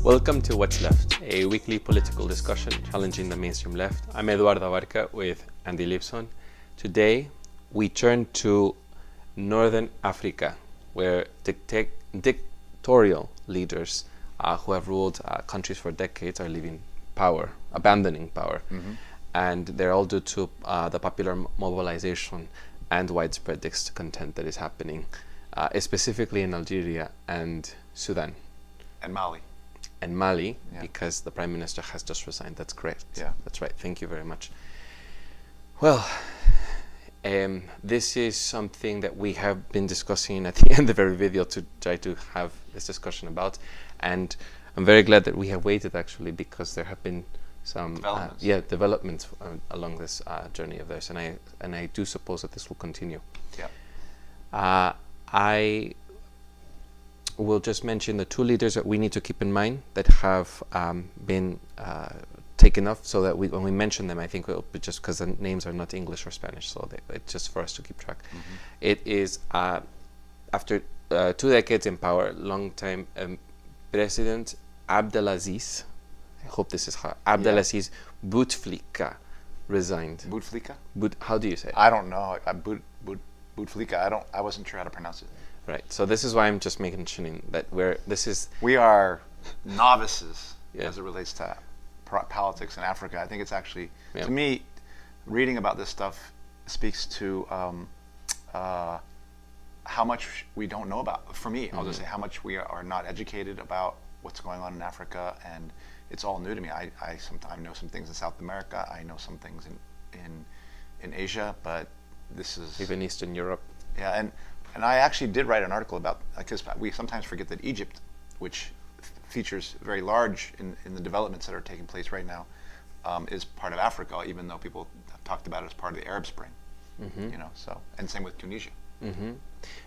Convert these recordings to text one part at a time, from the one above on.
Welcome to What's Left, a weekly political discussion challenging the mainstream left. I'm Eduardo Abarca with Andy Lipson. Today, we turn to Northern Africa, where dictatorial leaders who have ruled countries for decades are leaving power, abandoning power. And they're all due to the popular mobilization and widespread discontent that is happening, specifically in Algeria and Sudan. And Mali. Yeah. Because the Prime Minister has just resigned. That's correct. Yeah. That's right. Thank you very much. Well, this is something that we have been discussing at the end of every video to try to have this discussion about. And I'm very glad that we have waited, actually, because there have been some developments along this journey of theirs. And I do suppose that this will continue. Yeah. I will just mention the two leaders that we need to keep in mind that have been taken off, so that when we mention them, I think it'll be just because the names are not English or Spanish, so it's just for us to keep track. It is, after 2 decades in power, long-time President Abdelaziz, I hope this is hard, Abdelaziz Bouteflika resigned. Bouteflika? How do you say it? I don't know. Bouteflika. I wasn't sure how to pronounce it. Right. So this is why I'm just mentioning that we are novices as it relates to politics in Africa. I think it's actually, to me, reading about this stuff speaks to how much we don't know about. For me, I'll just say how much we are not educated about what's going on in Africa, and it's all new to me. I sometimes know some things in South America. I know some things in Asia, but this is even Eastern Europe. Yeah, and I actually did write an article about, because we sometimes forget that Egypt, which features very large in the developments that are taking place right now, is part of Africa, even though people have talked about it as part of the Arab Spring. You know, so, and same with Tunisia.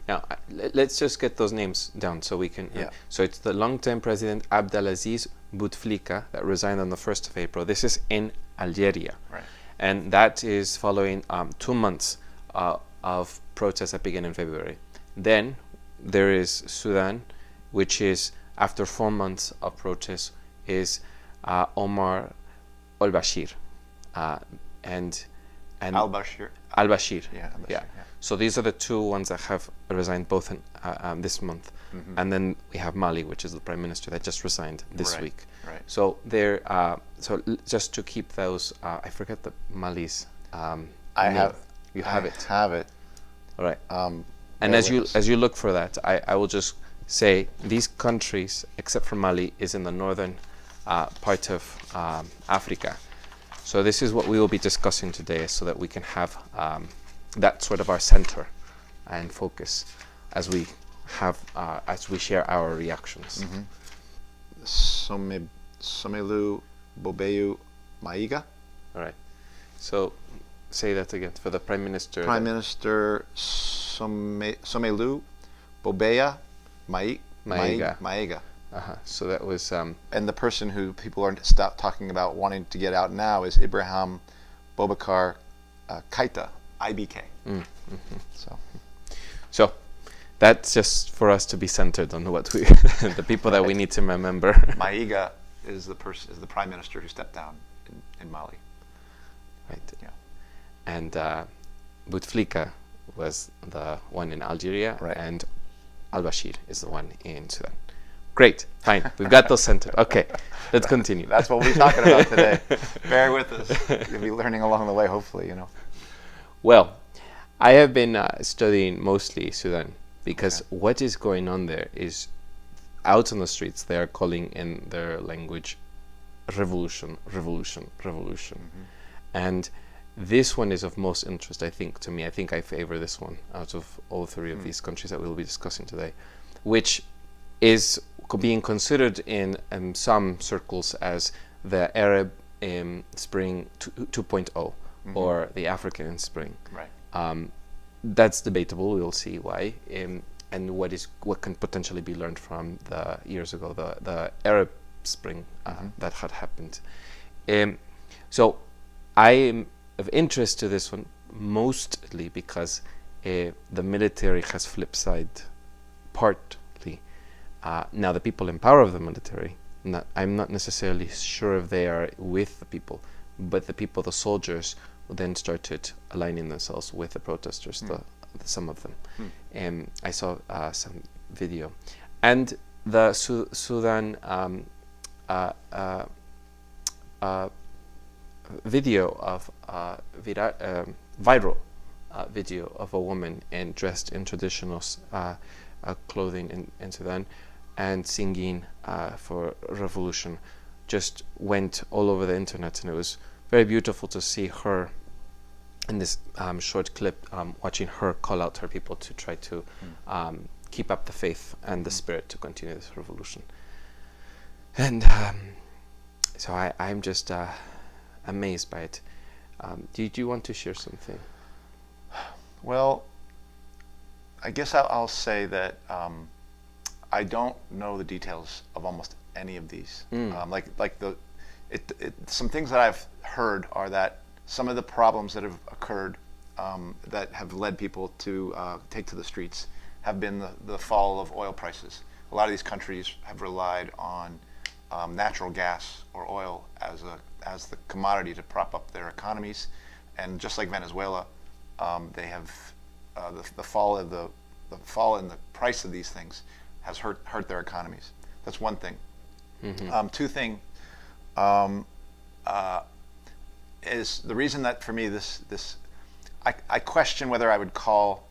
Now, let's just get those names down so we can. So it's the long-term President Abdelaziz Bouteflika that resigned on the 1st of April. This is in Algeria, right? And that is following 2 months of protests that began in February. Then there is Sudan, which is, after 4 months of protests, is Omar al-Bashir, and al-Bashir. Al-Bashir. Yeah. Al-Bashir, yeah. So these are the two ones that have resigned both in, this month. And then we have Mali, which is the Prime Minister that just resigned this week. Right. So there. Just to keep those, I forget the Mali's. You have it. Have it. All right. And as you look for that, I will just say these countries, except for Mali, is in the northern part of Africa. So this is what we will be discussing today, so that we can have that sort of our center and focus as we share our reactions. Somelu Bobeyu Maiga. All right. So say that again for the Prime Minister. Prime Minister Somelu Bobeya Maiga. So that was. And the person who people are talking about wanting to get out now is Ibrahim Boubacar Keita, IBK. So that's just for us to be centered on what we, the people that we need to remember. Maiga is the Prime Minister who stepped down in Mali. Right. Yeah. And Bouteflika was the one in Algeria, and al-Bashir is the one in Sudan. Great, fine, we've got those centered. Okay, let's continue. That's what we'll be talking about today. Bear with us. You'll be learning along the way, hopefully, Well, I have been studying mostly Sudan, because what is going on there is, out on the streets, they are calling in their language revolution. And this one is of most interest, I think, to me. I think I favor this one out of all 3 of these countries that we'll be discussing today, which is being considered in some circles as the Arab Spring 2.0 or the African Spring. Right. That's debatable. We'll see why, and what can potentially be learned from the years ago, the Arab Spring that had happened. So I am of interest to this one mostly because the military has flip side partly. Now the people in power of the military I'm not necessarily sure if they are with the people, but the people, the soldiers, then started aligning themselves with the protesters, some of them. And I saw some video. And the Sudan video of viral video of a woman dressed in traditional clothing in Sudan and singing for revolution just went all over the internet, and it was very beautiful to see her in this short clip, watching her call out her people to try to keep up the faith and the spirit to continue this revolution. And so I'm just amazed by it. Do you want to share something? Well, I guess I'll say that I don't know the details of almost any of these. Some things that I've heard are that some of the problems that have occurred that have led people to take to the streets have been the fall of oil prices. A lot of these countries have relied on natural gas or oil as the commodity to prop up their economies, and just like Venezuela, they have the fall in the price of these things has hurt their economies. That's one thing. Two thing is the reason that for me I question whether I would call.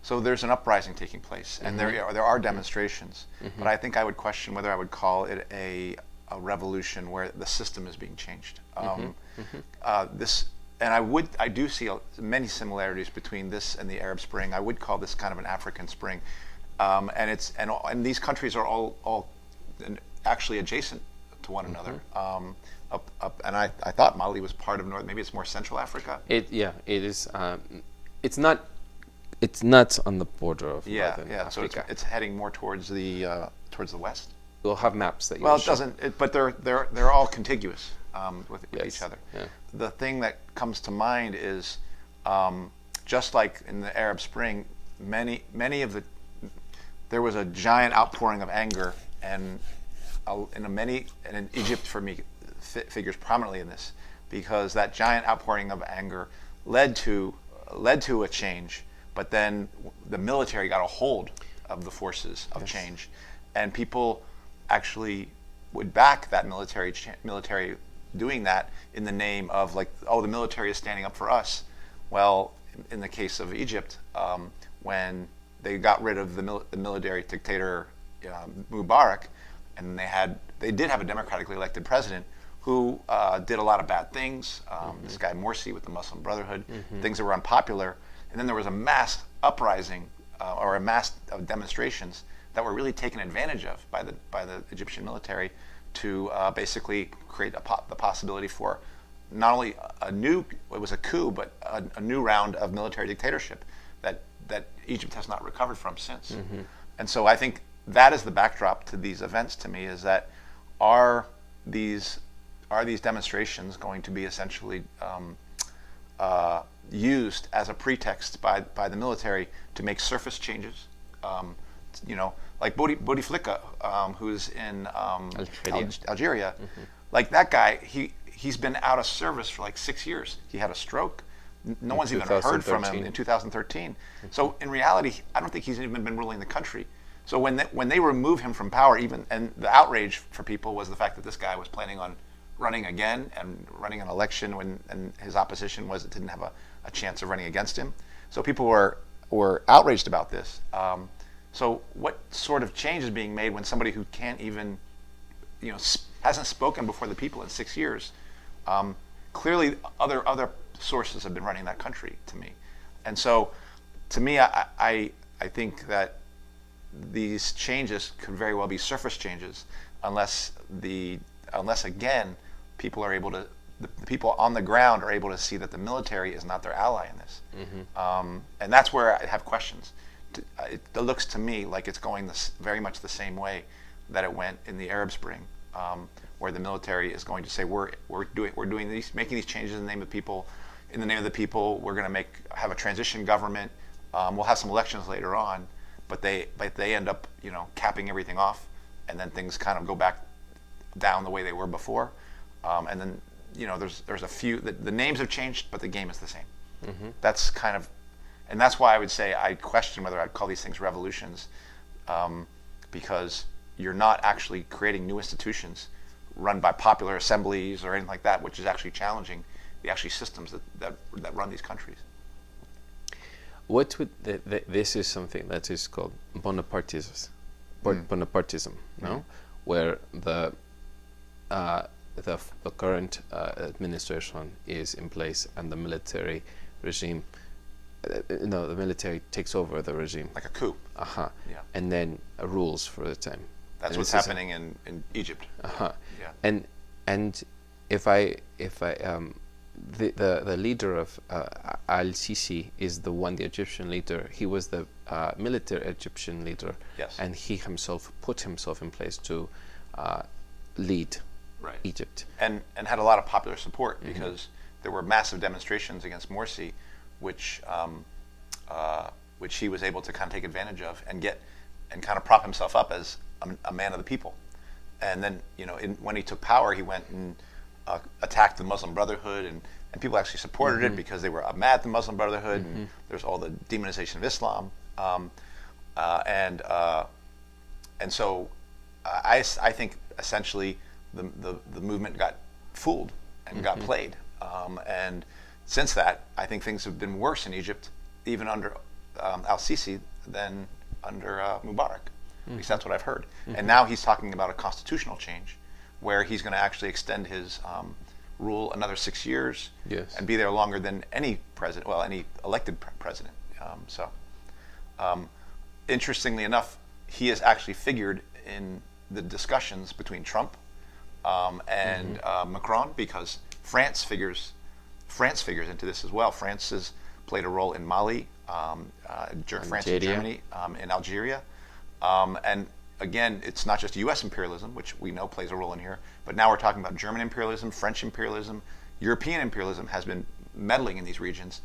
So there's an uprising taking place, and there are demonstrations, but I think I would question whether I would call it a revolution where the system is being changed. I do see many similarities between this and the Arab Spring. I would call this kind of an African Spring, and these countries are all actually adjacent to one another. And I thought Mali was part of North. Maybe it's more Central Africa. It is. It's not on the border of Northern Africa. So it's heading more towards the west. We'll have maps that you. Well, it doesn't. But they're all contiguous with each other. Yeah. The thing that comes to mind is just like in the Arab Spring, there was a giant outpouring of anger, and in Egypt for me figures prominently in this, because that giant outpouring of anger led to a change, but then the military got a hold of the forces of change, and people actually would back that military doing that in the name of the military is standing up for us. Well, in the case of Egypt, when they got rid of the military dictator Mubarak, and they did have a democratically elected president who did a lot of bad things. This guy Morsi with the Muslim Brotherhood, things that were unpopular, and then there was a mass uprising or a mass of demonstrations that were really taken advantage of by the Egyptian military to basically create the possibility for not only it was a coup, but a new round of military dictatorship that Egypt has not recovered from since. And so I think that is the backdrop to these events to me, is that are these demonstrations going to be essentially used as a pretext by the military to make surface changes? Like Bouteflika, who's in Algeria, like that guy, he's been out of service for 6 years. He had a stroke. No one's even heard from him in 2013. So in reality, I don't think he's even been ruling the country. So when they remove him from power, and the outrage for people was the fact that this guy was planning on running again and running an election and his opposition didn't have a chance of running against him. So people were outraged about this. So what sort of change is being made when somebody who can't even, hasn't spoken before the people in 6 years? Clearly, other sources have been running that country to me, and so to me, I think that these changes could very well be surface changes, unless again people are able to. The people on the ground are able to see that the military is not their ally in this, and that's where I have questions. It looks to me like it's going very much the same way that it went in the Arab Spring, where the military is going to say we're making these changes in the name of people. In the name of the people, we're going to have a transition government. We'll have some elections later on, but they end up capping everything off, and then things kind of go back down the way they were before. And then, there's a few, the names have changed, but the game is the same. That's kind of, and that's why I would say I question whether I'd call these things revolutions, because you're not actually creating new institutions run by popular assemblies or anything like that, which is actually challenging the actually systems that run these countries. What would this is something that is called Bonapartism, no? Where the current administration is in place and the military regime, the military takes over the regime. Like a coup. Yeah. And then rules for the time. That's what's happening in Egypt. Yeah. And if I the leader of Al-Sisi is the Egyptian leader. He was the military Egyptian leader. Yes. And he himself put himself in place to lead Egypt. And had a lot of popular support because there were massive demonstrations against Morsi, which he was able to kind of take advantage of and kind of prop himself up as a man of the people. And then, when he took power, he went and attacked the Muslim Brotherhood, and people actually supported it because they were mad at the Muslim Brotherhood, and there's all the demonization of Islam. And so I think essentially the movement got fooled and got played. And since that, I think things have been worse in Egypt, even under Al-Sisi, than under Mubarak. At least that's what I've heard. And now he's talking about a constitutional change where he's going to actually extend his rule another 6 years and be there longer than any president, any elected president. Interestingly enough, he has actually figured in the discussions between Trump and Macron, because France figures into this as well. France has played a role in Mali, France and Germany, in Algeria. And again, it's not just U.S. imperialism, which we know plays a role in here, but now we're talking about German imperialism, French imperialism, European imperialism has been meddling in these regions,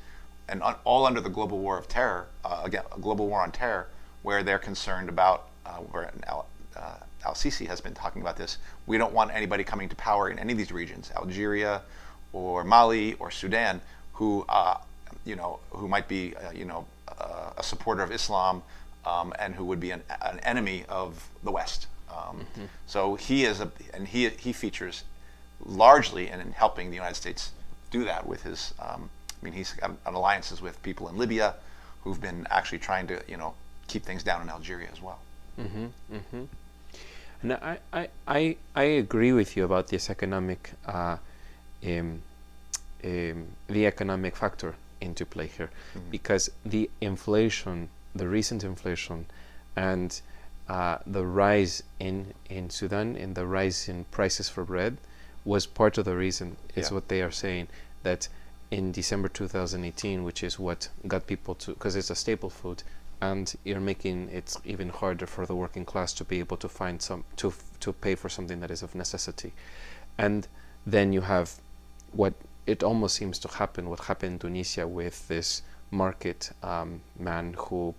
and all under the global war of terror, again, a global war on terror, where they're concerned about, where Al-Sisi has been talking about this. We don't want anybody coming to power in any of these regions, Algeria or Mali or Sudan, who might be, a supporter of Islam, and who would be an enemy of the West. So he features largely in helping the United States do that with his. He's got alliances with people in Libya, who've been actually trying to keep things down in Algeria as well. And I agree with you about this economic the economic factor into play here, because the recent inflation and the rise in Sudan and the rise in prices for bread was part of the reason, is what they are saying, that in December 2018, which is what got people to, because it's a staple food, and you're making it even harder for the working class to be able to find to pay for something that is of necessity. And then you have what it almost seems to happen, what happened in Tunisia with this market man who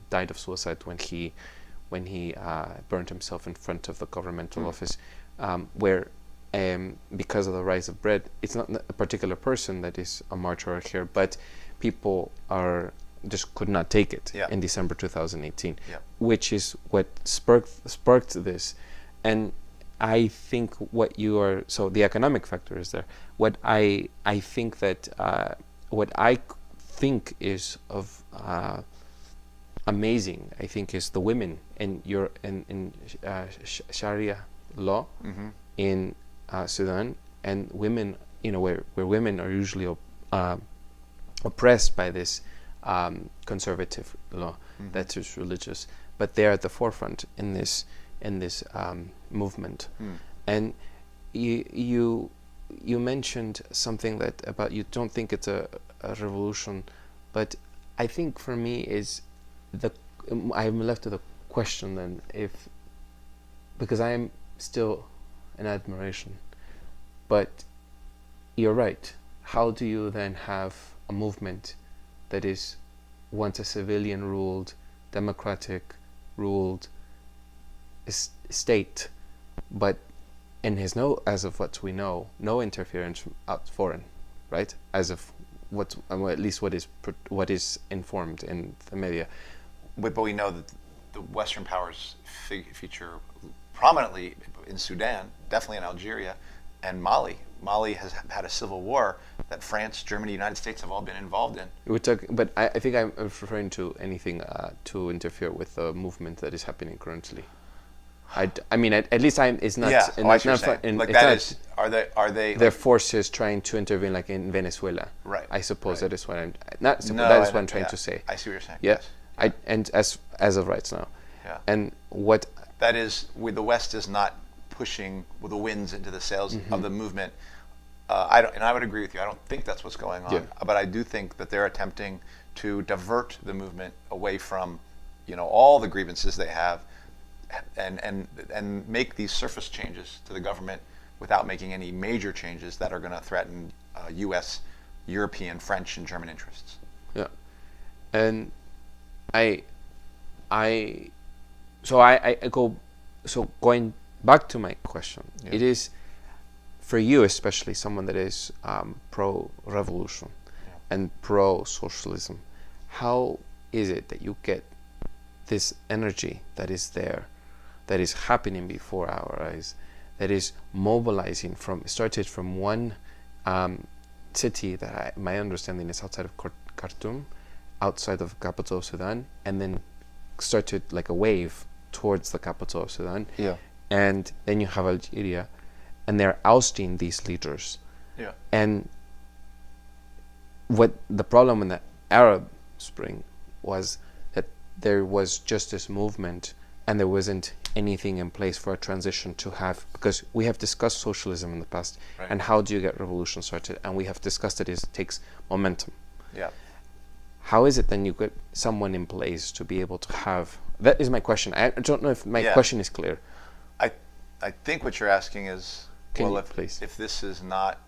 died of suicide when he burned himself in front of the governmental office, where because of the rise of bread, it's not a particular person that is a martyr here, but people just could not take it in December 2018, which is what sparked this. And I think so the economic factor is there. What I think is of amazing, I think, is the women in Sharia law in Sudan, and women, where women are usually oppressed by this conservative law that is religious, but they are at the forefront in this movement. And you mentioned something about you don't think it's a revolution, but I think for me is I'm left with a question then, because I am still in admiration, but you're right. How do you then have a movement that is once a civilian ruled, democratic ruled state but and has no, as of what we know, no interference from out foreign, right? As of what, well, at least what is informed in the media. But we know that the Western powers feature prominently in Sudan, definitely in Algeria, and Mali. Mali has had a civil war that France, Germany, United States have all been involved in. But I think I'm referring to anything to interfere with the movement that is happening currently. I mean, at least it's not. Yeah, It's you're not saying. Like that is, are they? Their forces trying to intervene, like in Venezuela. Right. I suppose right. that is what I'm not. No, that is what I'm yeah, trying to say. I see what you're saying. Yeah. Yes. And as of right now. Yeah. And what? That is, the West is not pushing the winds into the sails of the movement. I would agree with you. I don't think that's what's going on. Yeah. But I do think that they're attempting to divert the movement away from, all the grievances they have, and make these surface changes to the government without making any major changes that are going to threaten U.S., European, French, and German interests. Yeah. And I go. So going back to my question, Yeah. it is for you, especially someone that is pro-revolution and pro-socialism. How is it that you get this energy that is there, that is happening before our eyes, that is mobilizing started from one city that my understanding is outside of Khartoum, outside of the capital of Sudan, and then started like a wave towards the capital of Sudan. Yeah. And then you have Algeria, and they're ousting these leaders. Yeah. And what the problem in the Arab Spring was that there was just this movement, and there wasn't anything in place for a transition to have, because we have discussed socialism in the past, Right. and how do you get revolution started, and we have discussed it takes momentum. Yeah. How is it then you get someone in place to be able to have, that is my question. I don't know if my Yeah. question is clear. I think what you're asking is, Please. if this is not,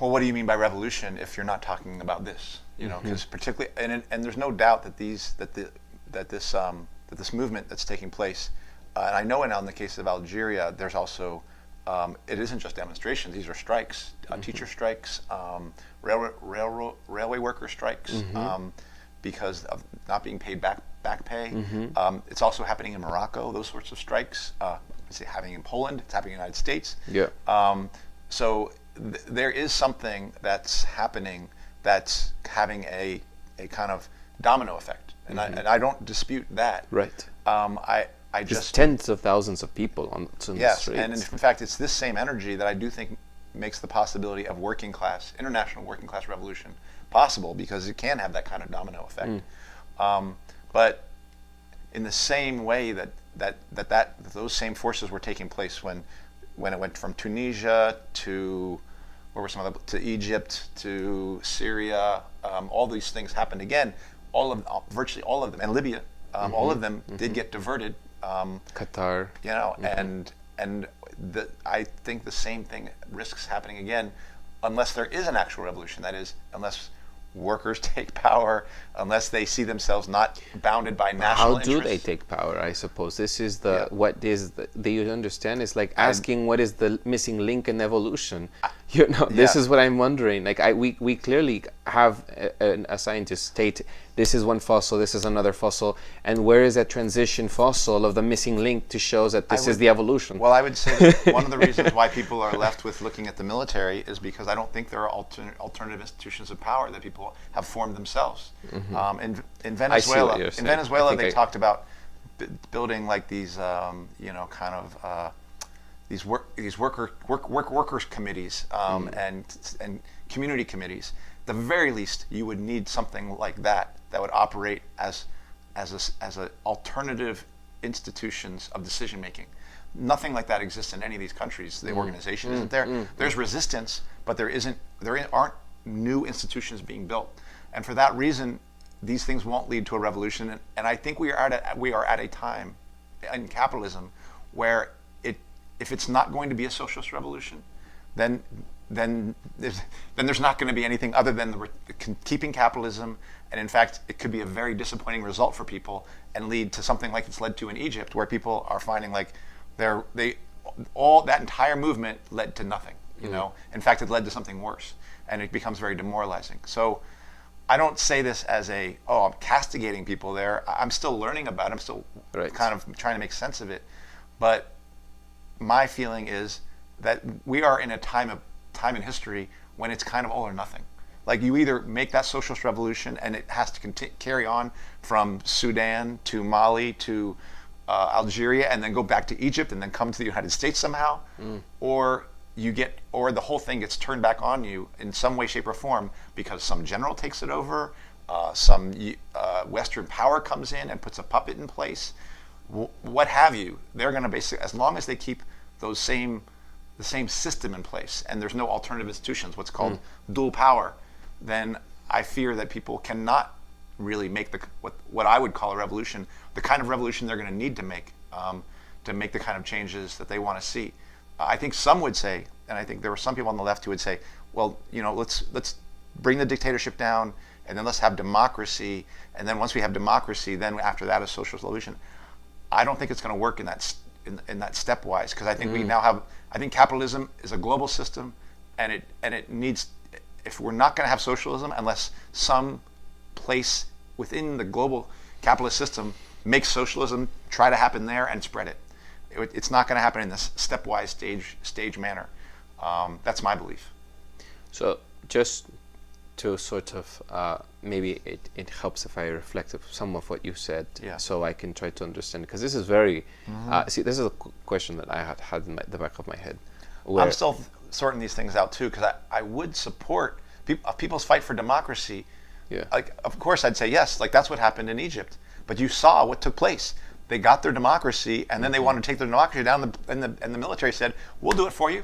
what do you mean by revolution if you're not talking about this? Because particularly, and there's no doubt that this movement that's taking place, and I know in the case of Algeria, there's also, it isn't just demonstrations; these are strikes, teacher strikes, railway worker strikes, because of not being paid back pay. It's also happening in Morocco; those sorts of strikes. It's happening in Poland. It's happening in the United States. Yeah. So there is something that's happening that's having a kind of domino effect, and I don't dispute that. Right. I Just just tens of thousands of people on the yes, streets. and in fact, it's this same energy that I do think makes the possibility of international working class revolution possible, because it can have that kind of domino effect. But in the same way that those same forces were taking place when it went from Tunisia to where were some other, to Egypt, to Syria, all these things happened again. Virtually all of them, and Libya, all of them did get diverted. Qatar. And I think the same thing risks happening again, unless there is an actual revolution. That is, unless workers take power, unless they see themselves not bounded by national interests. How do they take power? I suppose this is what is do you understand? It's like asking what is the missing link in evolution. This is what I'm wondering. Like we clearly have a scientist state this is one fossil, this is another fossil, and where is that transition fossil of the missing link to show that this is the evolution? Well, I would say that one of the reasons why people are left with looking at the military is because I don't think there are alternative institutions of power that people have formed themselves. In Venezuela, they talked about building like these, these workers committees and community committees. At the very least, you would need something like that would operate as a alternative institutions of decision making. Nothing like that exists in any of these countries. The organization isn't there. There's resistance, but there aren't new institutions being built. And for that reason, these things won't lead to a revolution. And I think we are at a time in capitalism where if it's not going to be a socialist revolution, then then there's not going to be anything other than keeping capitalism. And in fact, it could be a very disappointing result for people and lead to something like it's led to in Egypt, where people are finding like all that entire movement led to nothing. You know, in fact, it led to something worse, and it becomes very demoralizing. So I don't say this as I'm castigating people there. I'm still learning about it. I'm still kind of trying to make sense of it. But my feeling is that we are in a time in history when it's kind of all or nothing. Like, you either make that socialist revolution and it has to carry on from Sudan to Mali to Algeria, and then go back to Egypt, and then come to the United States somehow, or the whole thing gets turned back on you in some way, shape, or form because some general takes it over, some Western power comes in and puts a puppet in place, what have you. They're going to basically, as long as they keep the same system in place, and there's no alternative institutions, what's called dual power, then I fear that people cannot really make what I would call a revolution, the kind of revolution they're going to need to make the kind of changes that they want to see. I think some would say, and I think there were some people on the left who would say, well, let's bring the dictatorship down, and then let's have democracy, and then once we have democracy, then after that a socialist revolution. I don't think it's going to work in that stepwise, because I think we now have. I think capitalism is a global system, and it needs. If we're not going to have socialism unless some place within the global capitalist system makes socialism try to happen there and spread it. It's not going to happen in this stepwise stage manner. That's my belief. So just to sort of maybe it helps if I reflect of some of what you said, so I can try to understand, because this is very see, this is a question that I had in the back of my head. I'm still sorting these things out too, because I would support people's fight for democracy. Like, of course I'd say yes, like that's what happened in Egypt, but you saw what took place. They got their democracy, and then they wanted to take their democracy down, and the military said, "We'll do it for you.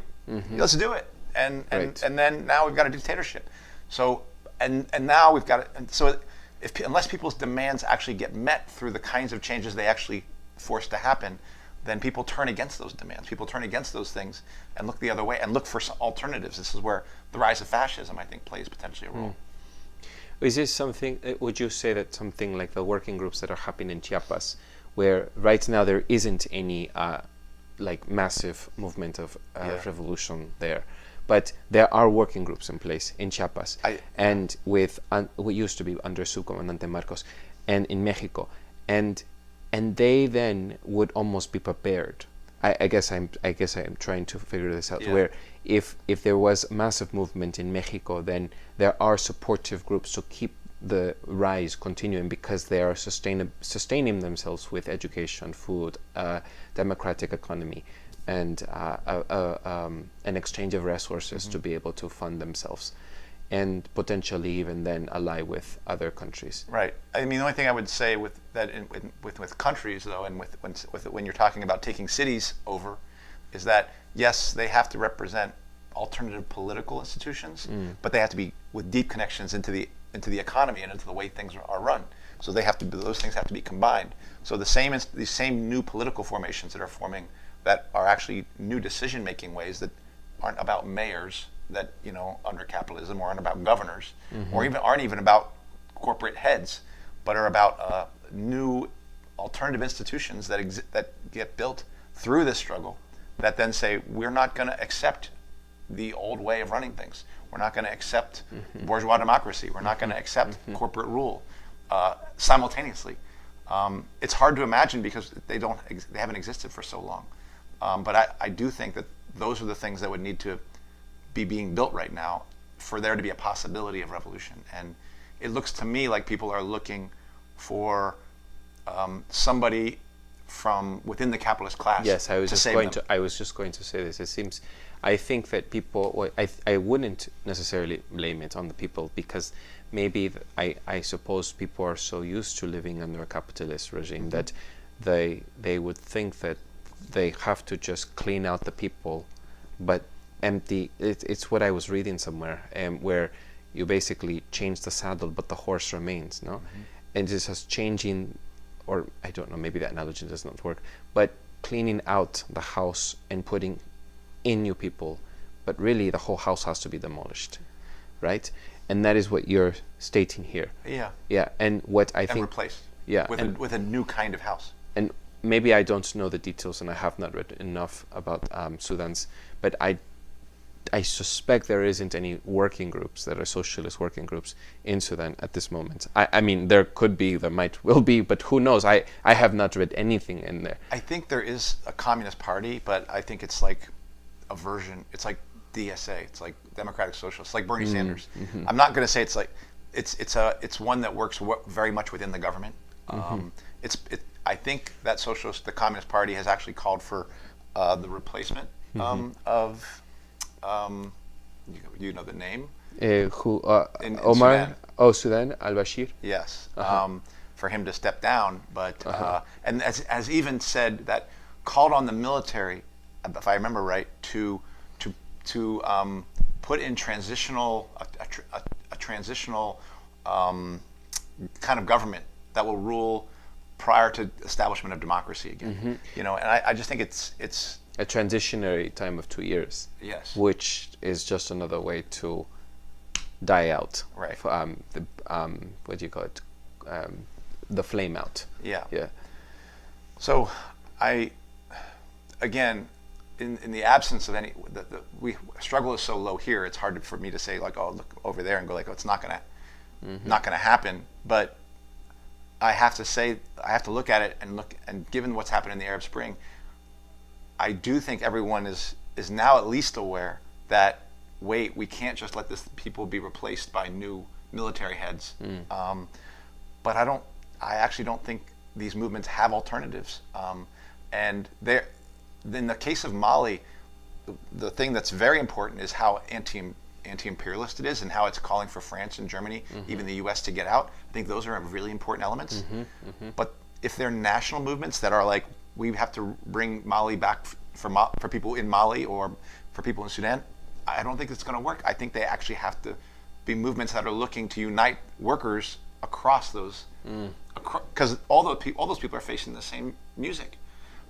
Let's do it." And then now we've got a dictatorship. So and now we've got it. And so unless people's demands actually get met through the kinds of changes they actually force to happen, then people turn against those demands. People turn against those things and look the other way and look for some alternatives. This is where the rise of fascism, I think, plays potentially a role. Is this something? Would you say that something like the working groups that are happening in Chiapas, where right now there isn't any like massive movement of revolution there, but there are working groups in place in Chiapas, and with what used to be under Subcomandante Marcos, and in Mexico, and they then would almost be prepared. I guess I'm trying to figure this out. Where if there was massive movement in Mexico, then there are supportive groups to keep the rise continuing, because they are sustaining themselves with education, food, democratic economy, and an exchange of resources to be able to fund themselves, and potentially even then ally with other countries. Right. I mean, the only thing I would say with that, with countries though, and when you're talking about taking cities over, is that yes, they have to represent alternative political institutions, but they have to be with deep connections into the economy and into the way things are run. So those things have to be combined. So these same new political formations that are forming, that are actually new decision-making ways that aren't about mayors that, under capitalism, or aren't about governors, or aren't even about corporate heads, but are about new alternative institutions that get built through this struggle, that then say, we're not going to accept the old way of running things. We're not going to accept bourgeois democracy. We're not going to accept corporate rule simultaneously. It's hard to imagine because they haven't existed for so long. But I do think that those are the things that would need to be being built right now for there to be a possibility of revolution. And it looks to me like people are looking for somebody from within the capitalist class. Yes, I was just going to say this. It seems, I think that people, I wouldn't necessarily blame it on the people, because maybe I suppose people are so used to living under a capitalist regime that they would think that they have to just clean out the people, but empty. It's what I was reading somewhere, where you basically change the saddle, but the horse remains, no? And it's just changing, or I don't know, maybe that analogy does not work, but cleaning out the house and putting in new people but really the whole house has to be demolished, right? And that is what you're stating here. Yeah. Yeah, and what I And think replaced. Yeah, With a new kind of house. and maybe I don't know the details, and I have not read enough about Sudan's, but I suspect there isn't any working groups that are socialist working groups in Sudan at this moment. I mean, there could be, there might will be, but who knows? I have not read anything in there. I think there is a communist party, but I think it's like a version. It's like DSA. It's like Democratic Socialists, like Bernie Sanders. I'm not going to say it's like it's one that works very much within the government. I think that the Communist Party has actually called for the replacement of you know the name. Who? In Omar? Sudan. Oh, Sudan al-Bashir. Yes, for him to step down, but and as even said that called on the military, if I remember right, to put in transitional a transitional kind of government that will rule prior to establishment of democracy again. You know, and I just think it's A transitionary time of 2 years. Yes. Which is just another way to die out. Right. What do you call it? The flame out. Yeah. Yeah. So again, in the absence of any, struggle is so low here. It's hard for me to say like, oh, look over there and go like, oh, it's not gonna happen. But I have to look at it and given what's happened in the Arab Spring, I do think everyone is now at least aware that wait, we can't just let this people be replaced by new military heads. But I actually don't think these movements have alternatives. And in the case of Mali, the thing that's very important is how anti-imperialist it is and how it's calling for France and Germany, even the US, to get out. I think those are really important elements. But if they're national movements that are like, we have to bring Mali back for people in Mali or for people in Sudan, I don't think it's going to work. I think they actually have to be movements that are looking to unite workers across those, because all those people are facing the same music,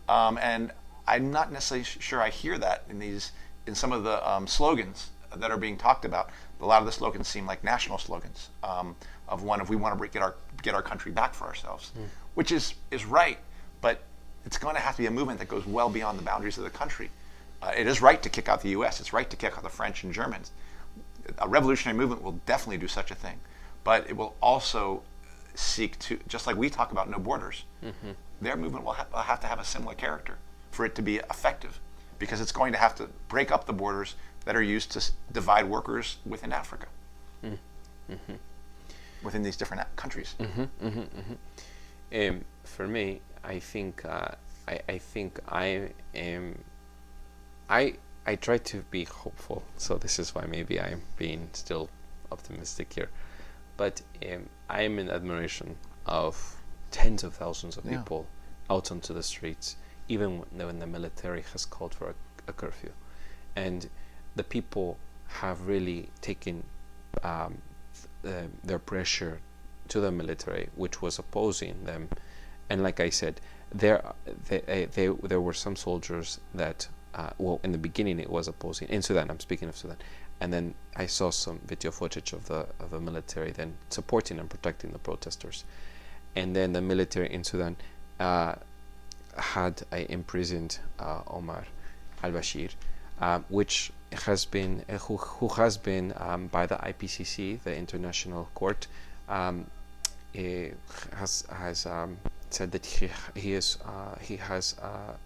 and I'm not necessarily sure I hear that in some of the slogans that are being talked about. A lot of the slogans seem like national slogans of we want to get our country back for ourselves, which is right, but it's going to have to be a movement that goes well beyond the boundaries of the country. It is right to kick out the U.S. It's right to kick out the French and Germans. A revolutionary movement will definitely do such a thing, but it will also seek to, just like we talk about no borders, their movement will have to have a similar character for it to be effective, because it's going to have to break up the borders that are used to divide workers within Africa, within these different countries. For me, I think I try to be hopeful, so this is why maybe I'm being still optimistic here. But I am in admiration of tens of thousands of people out onto the streets, even when the military has called for a curfew. And the people have really taken their pressure to the military, which was opposing them. And like I said, there were some soldiers that, in the beginning it was opposing. In Sudan, I'm speaking of Sudan. And then I saw some video footage of the military then supporting and protecting the protesters. And then the military in Sudan had imprisoned Omar al-Bashir, which has been who has been by the IPCC, the International Court, has said that he has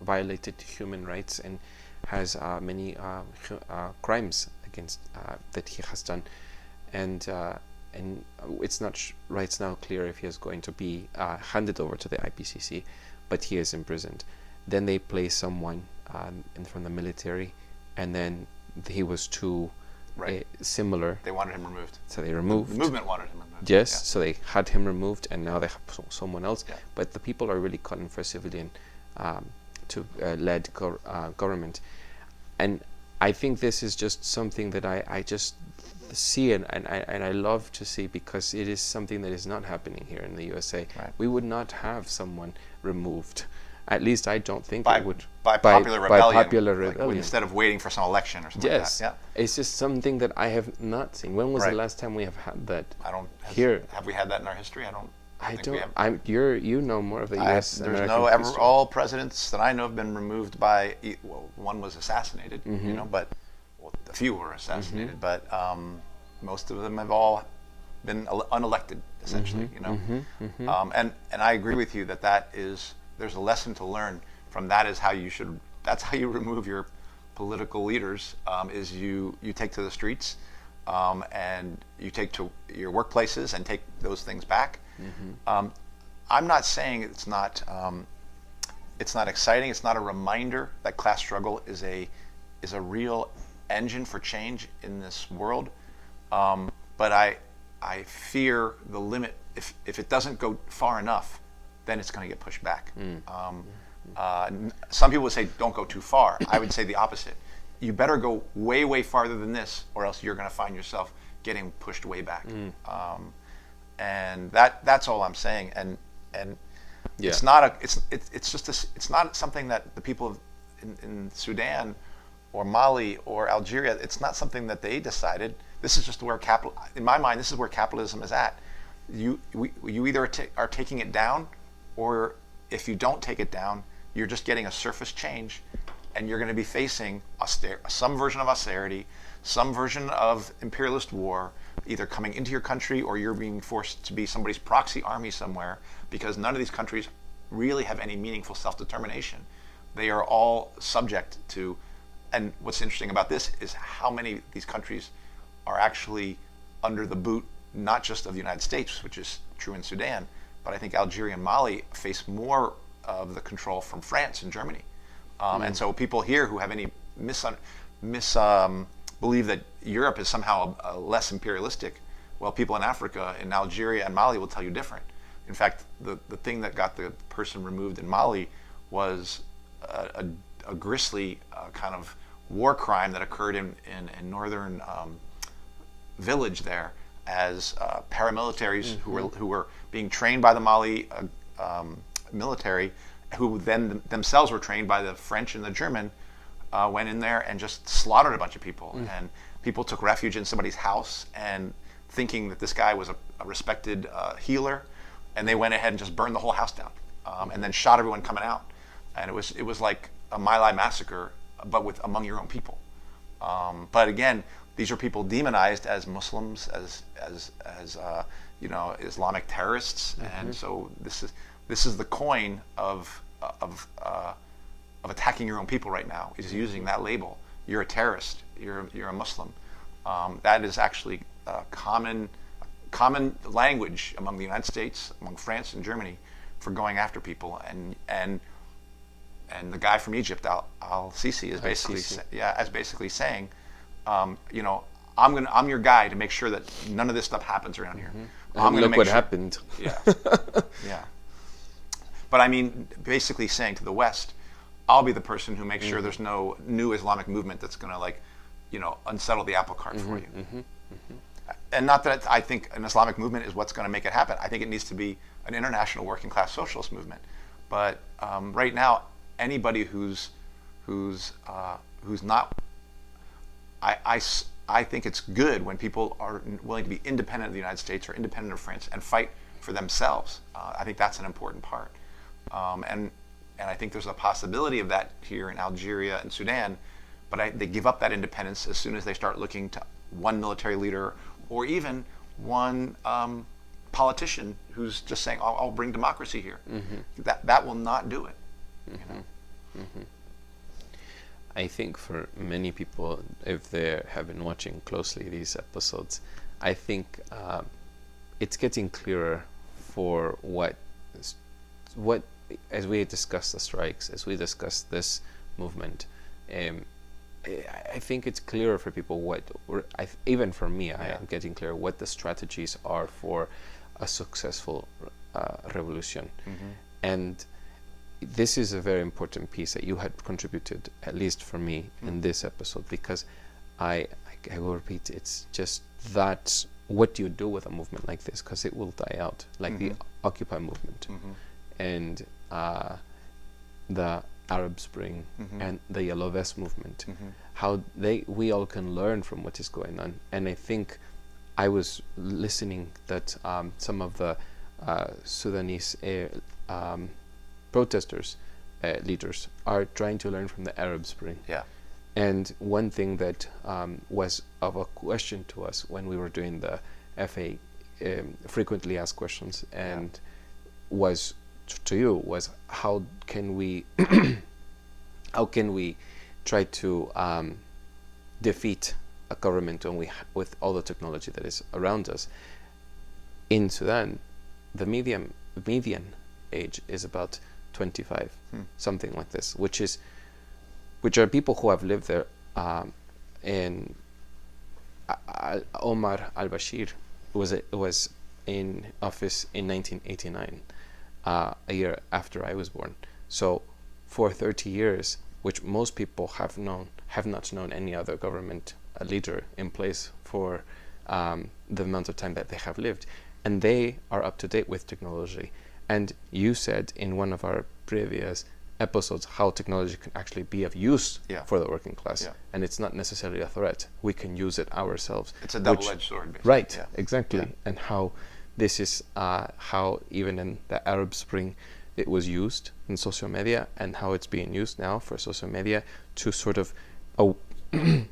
violated human rights and has many crimes against that he has done, and it's not right now clear if he is going to be handed over to the IPCC, but he is imprisoned. Then they place someone from the military, and then he was too similar. They wanted him removed. So they removed. The movement wanted him removed. Yes, so they had him removed, and now they have someone else. Yeah. But the people are really calling for a civilian led government. And I think this is just something that I just see and I love to see, because it is something that is not happening here in the USA. Right. We would not have someone removed At least I don't think by, it would. by popular rebellion. By popular like, rebellion. instead of waiting for some election or something Yes. like that. Yeah. It's just something that I have not seen. When was Right. the last time we have had that? I don't. Here. Have we had that in our history? I don't. I think don't. we have. You know more of the U.S. There's American no history. all presidents that I know have been removed by. Well, one was assassinated, Mm-hmm. you know, but a few were assassinated. But most of them have all been unelected, essentially. Mm-hmm. You know, and I agree with you that there's a lesson to learn from that. Is how you should. That's how you remove your political leaders. Is you take to the streets. And you take to your workplaces and take those things back. I'm not saying it's not exciting. It's not a reminder that class struggle is a real engine for change in this world. But I fear the limit. If it doesn't go far enough, then it's going to get pushed back. Some people would say don't go too far. I would say the opposite. You better go way, way farther than this, or else you're going to find yourself getting pushed way back. And that's all I'm saying. And Yeah. it's not something that the people in Sudan or Mali or Algeria. It's not something that they decided. This is just where in my mind, this is where capitalism is at. You either are taking it down, or if you don't take it down, you're just getting a surface change. And you're going to be facing some version of austerity, some version of imperialist war, either coming into your country or you're being forced to be somebody's proxy army somewhere, because none of these countries really have any meaningful self-determination. They are all subject to, and what's interesting about this is how many of these countries are actually under the boot, not just of the United States, which is true in Sudan, but I think Algeria and Mali face more of the control from France and Germany. And so people here who have any believe that Europe is somehow less imperialistic, well, people in Africa, in Algeria and Mali will tell you different. In fact, the thing that got the person removed in Mali was a grisly kind of war crime that occurred in northern village there, as paramilitaries who were being trained by the Mali military, who then themselves were trained by the French and the German, went in there and just slaughtered a bunch of people. And people took refuge in somebody's house, and thinking that this guy was a respected healer, and they went ahead and just burned the whole house down, and then shot everyone coming out. And it was like a My Lai massacre, but among your own people. But again, these are people demonized as Muslims, as Islamic terrorists, and so this is the coin of attacking your own people right now, is using that label. You're a terrorist. You're a Muslim. That is actually common language among the United States, among France and Germany, for going after people. And the guy from Egypt, Al-Sisi, is basically saying, I'm your guy to make sure that none of this stuff happens around here. Look what happened. Yeah, yeah. But I mean, basically saying to the West, I'll be the person who makes sure there's no new Islamic movement that's going to unsettle the apple cart for you. And not that I think an Islamic movement is what's going to make it happen. I think it needs to be an international working class socialist movement. But right now, anybody who's not, I think it's good when people are willing to be independent of the United States or independent of France and fight for themselves. I think that's an important part. And I think there's a possibility of that here in Algeria and Sudan, but they give up that independence as soon as they start looking to one military leader or even one politician who's just saying, I'll bring democracy here. That will not do it. I think for many people, if they have been watching closely these episodes, I think it's getting clearer for what, as we discuss the strikes, as we discuss this movement, I think it's clearer for people even for me, I am getting clear what the strategies are for a successful revolution. And this is a very important piece that you had contributed, at least for me, in this episode, because I will repeat, it's just that what do you do with a movement like this, because it will die out, like the Occupy movement. And the Arab Spring and the Yellow Vest movement, how we all can learn from what is going on. And I think I was listening that some of the Sudanese protesters, leaders, are trying to learn from the Arab Spring. Yeah. And one thing that was of a question to us when we were doing the FA, frequently asked questions, and was to you was, how can we how can we try to defeat a government when with all the technology that is around us? In Sudan, the median age is about 25, something like this, which are people who have lived there. In Omar al-Bashir was in office in 1989, a year after I was born. So for 30 years, which most people have not known any other government leader in place for the amount of time that they have lived, and they are up to date with technology. And you said in one of our previous episodes how technology can actually be of use for the working class, and it's not necessarily a threat. We can use it ourselves. It's a double-edged sword, basically. Right, exactly. And how this is how even in the Arab Spring it was used in social media, and how it's being used now for social media to sort of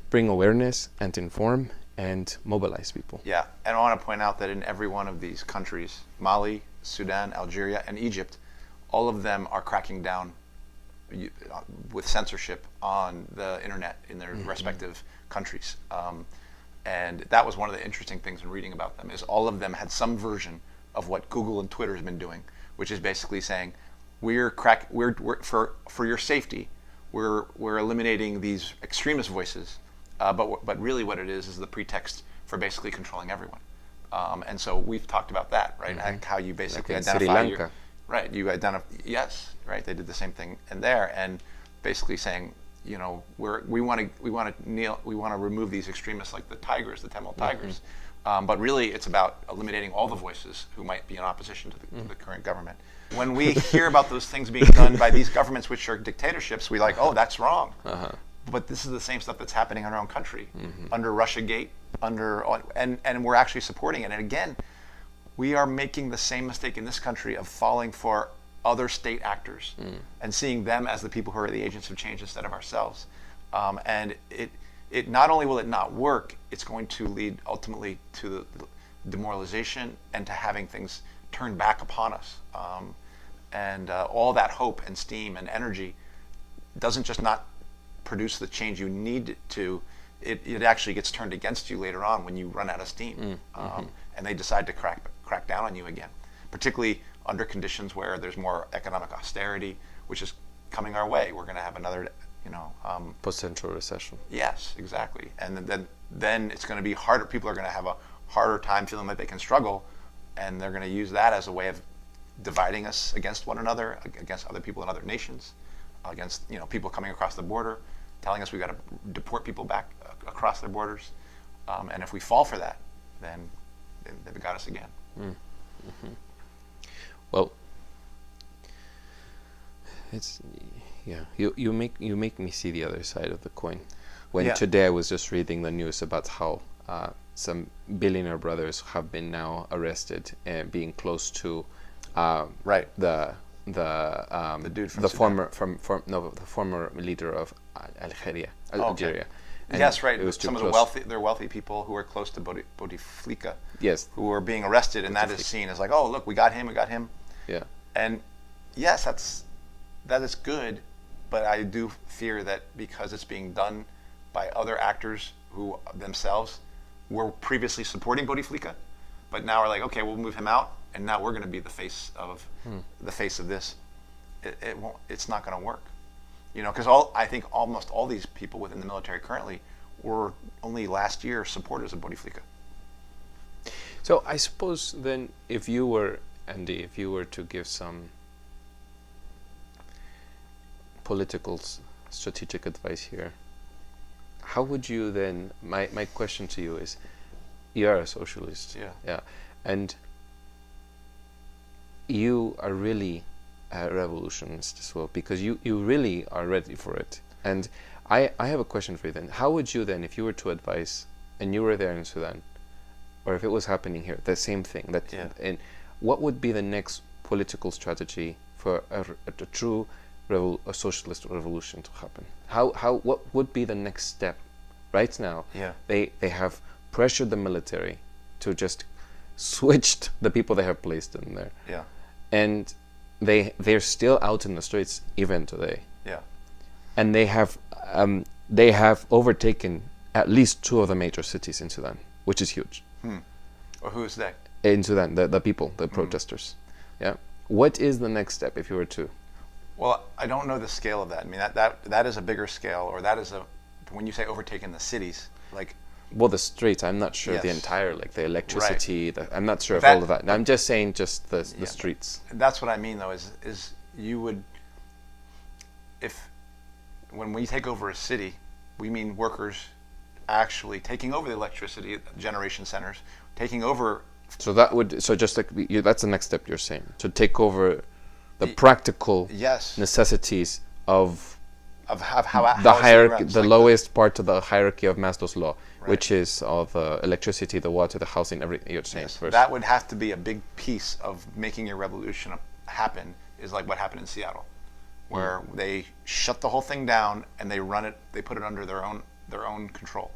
bring awareness and inform and mobilize people. Yeah, and I want to point out that in every one of these countries, Mali, Sudan, Algeria, and Egypt, all of them are cracking down with censorship on the internet in their respective countries. And that was one of the interesting things in reading about them, is all of them had some version of what Google and Twitter has been doing, which is basically saying, we're for your safety, we're eliminating these extremist voices, but really what it is the pretext for basically controlling everyone. And so we've talked about that, right? Like how you basically like identify right, you identify, yes, right, they did the same thing in there, and basically saying, you know, we want to remove these extremists like the tigers, the Tamil tigers, but really it's about eliminating all the voices who might be in opposition to the current government. When we hear about those things being done by these governments, which are dictatorships, we like, oh, that's wrong. But this is the same stuff that's happening in our own country, under Russiagate, and we're actually supporting it. And again, we are making the same mistake in this country of falling for other state actors and seeing them as the people who are the agents of change instead of ourselves. And it not only will it not work, it's going to lead ultimately to the demoralization and to having things turned back upon us. And all that hope and steam and energy doesn't just not produce the change you need to, it actually gets turned against you later on when you run out of steam. And they decide to crack down on you again, particularly under conditions where there's more economic austerity, which is coming our way. We're going to have another, potential recession. Yes, exactly. And then it's going to be harder. People are going to have a harder time feeling that they can struggle, and they're going to use that as a way of dividing us against one another, against other people in other nations, against people coming across the border, telling us we've got to deport people back across their borders. And if we fall for that, then they've got us again. Well, it's you make me see the other side of the coin. When today I was just reading the news about how some billionaire brothers have been now arrested and being close to the dude from the Sudan. the former leader of Algeria. Okay. Yes, right. Some of the wealthy people who are close to Bouteflika, who are being arrested, and that is seen as like, oh, look, we got him. Yeah. And yes, that is good, but I do fear that because it's being done by other actors who themselves were previously supporting Bouteflika, but now are like, okay, we'll move him out, and now we're going to be the face of this. It's not going to work. Because I think almost all these people within the military currently were only last year supporters of Bouteflika. So I suppose then, if you were, Andy, if you were to give some political strategic advice here, how would you then, my question to you is, you are a socialist. Yeah. And you are really revolutionist as well, because you really are ready for it. And I have a question for you then. How would you then, if you were to advise, and you were there in Sudan, or if it was happening here, the same thing, that and what would be the next political strategy for a true a socialist revolution to happen? What would be the next step? Right now, they have pressured the military to just switched the people they have placed in there. Yeah. And they're still out in the streets even today. Yeah. And they have overtaken at least 2 of the major cities in Sudan, which is huge. Or who is they? In Sudan, the people, the protesters. Yeah. What is the next step if you were to? Well, I don't know the scale of that. I mean, that is a bigger scale, or that is when you say overtaking the cities, like. Well, the streets, I'm not sure the entire, like the electricity, I'm not sure of all of that. I'm just saying just the streets. That's what I mean, though, is you would, when we take over a city, we mean workers actually taking over the electricity generation centers, taking over. So just like, that's the next step you're saying, to take over the practical necessities of how the hierarchy, the like lowest part of the hierarchy of Maslow's law, which is of the electricity, the water, the housing, everything you're saying first. That would have to be a big piece of making a revolution happen, is like what happened in Seattle, where they shut the whole thing down and they put it under their own control.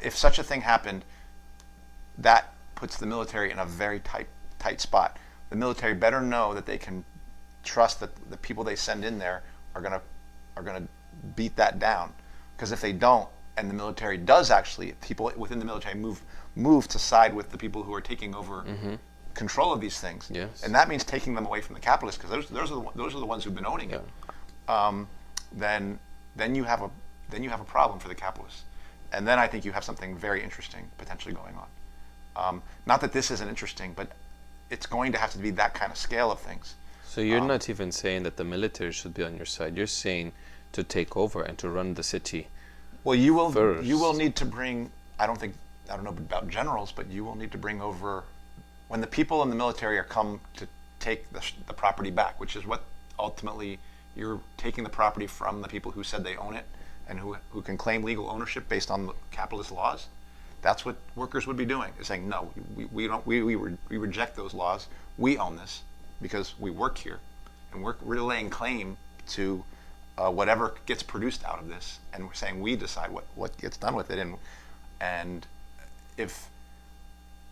If such a thing happened, that puts the military in a very tight spot. The military better know that they can trust that the people they send in there are going to beat that down, because if they don't, and the military does actually, people within the military move to side with the people who are taking over control of these things, and that means taking them away from the capitalists, because those are the ones who've been owning it. Then you have a problem for the capitalists, and then I think you have something very interesting potentially going on. Not that this isn't interesting, but it's going to have to be that kind of scale of things. So you're not even saying that the military should be on your side. You're saying to take over and to run the city. Well, you will need to bring. I don't know about generals, but you will need to bring over, when the people in the military are come to take the property back, which is what ultimately you're taking the property from the people who said they own it and who can claim legal ownership based on the capitalist laws. That's what workers would be doing, is saying, no, we reject those laws. We own this because we work here, and we're laying claim to whatever gets produced out of this, and we're saying we decide what gets done with it. And if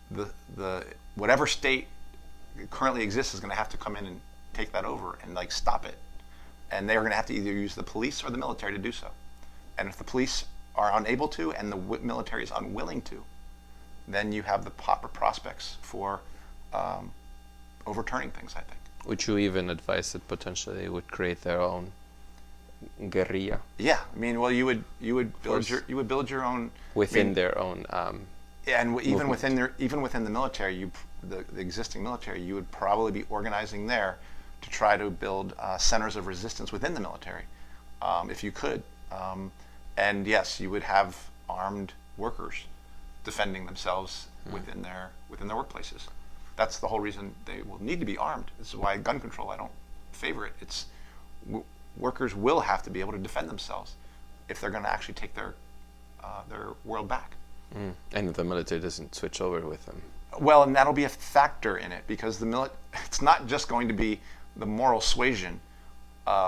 the whatever state currently exists is going to have to come in and take that over and like stop it, and they're going to have to either use the police or the military to do so. And if the police are unable to and the military is unwilling to, then you have the proper prospects for overturning things, I think. Would you even advise that potentially they would create their own guerrilla? Yeah, I mean, well, you would build your own within their own. And even within the military, the existing military, you would probably be organizing there to try to build centers of resistance within the military, if you could. And yes, you would have armed workers defending themselves within their workplaces. That's the whole reason they will need to be armed. This is why gun control, I don't favor it. It's workers will have to be able to defend themselves if they're going to actually take their world back. And if the military doesn't switch over with them. Well, and that'll be a factor in it, because it's not just going to be the moral suasion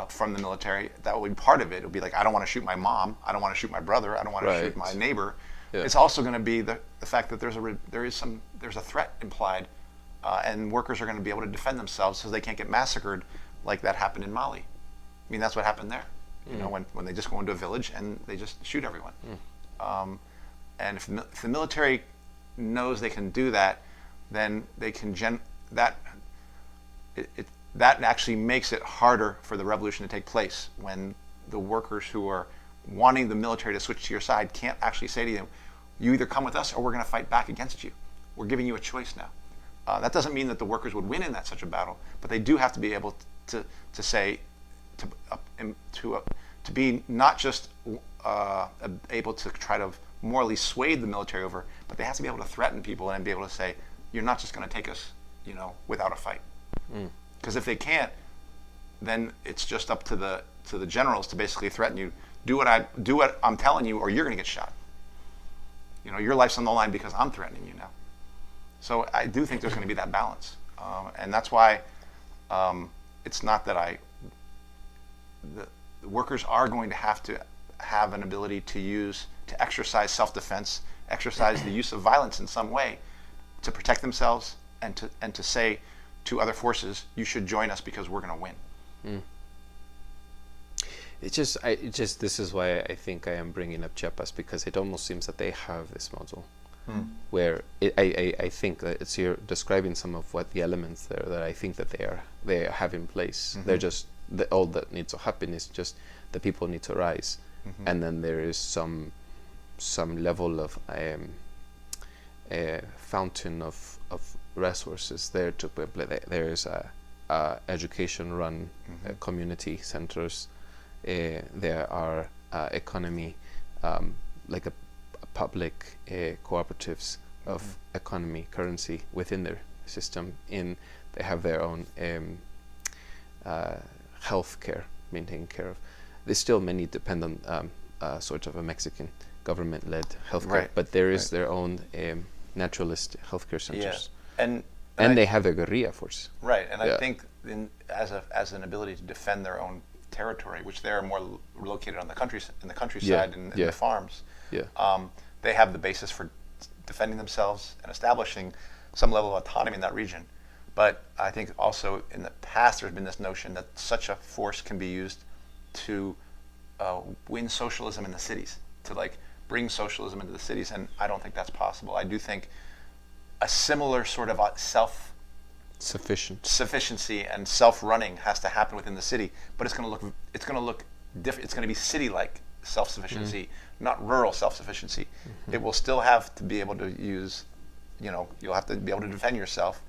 from the military. That will be part of it. It'll be like, I don't want to shoot my mom. I don't want to shoot my brother. I don't want to shoot my neighbor. Yeah. It's also going to be the fact that there's a threat implied, and workers are going to be able to defend themselves so they can't get massacred like that happened in Mali. I mean, that's what happened there. You know, when they just go into a village and they just shoot everyone. And if the military knows they can do that, then they can that actually makes it harder for the revolution to take place, when the workers who are wanting the military to switch to your side can't actually say to them, you either come with us or we're going to fight back against you. We're giving you a choice now. That doesn't mean that the workers would win in such a battle, but they do have to be able to say, to be not just able to try to morally sway the military over, but they have to be able to threaten people and be able to say, you're not just going to take us, without a fight. Because if they can't, then it's just up to the generals to basically threaten you. Do what I'm telling you, or you're going to get shot. Your life's on the line because I'm threatening you now. So I do think there's going to be that balance, and that's why it's not that the workers are going to have an ability to exercise self-defense, exercise the use of violence in some way to protect themselves and to say to other forces, you should join us because we're going to win. Mm. This is why I think I am bringing up Chiapas, because it almost seems that they have this model where I think that you're describing some of what the elements there that I think that they have in place. They're just all that needs to happen is just the people need to rise, and then there is some level of a fountain of resources there to there is a education run community centers. There are economy, like a public cooperatives of economy, currency within their system. They have their own health care, maintained care of. There's still many depend on sort of a Mexican government-led healthcare, right, but there is their own naturalist healthcare centers. Yeah. And they have their guerrilla force. Right, and I think as an ability to defend their own territory, which they're more located on the countryside and the farms. Yeah. They have the basis for defending themselves and establishing some level of autonomy in that region. But I think also in the past there's been this notion that such a force can be used to win socialism in the cities, to bring socialism into the cities, and I don't think that's possible. I do think a similar sort of sufficiency and self-running has to happen within the city, but it's going to look different. It's going to be city-like self-sufficiency, not rural self-sufficiency. It will still have to be able to use, you'll have to be able to defend yourself,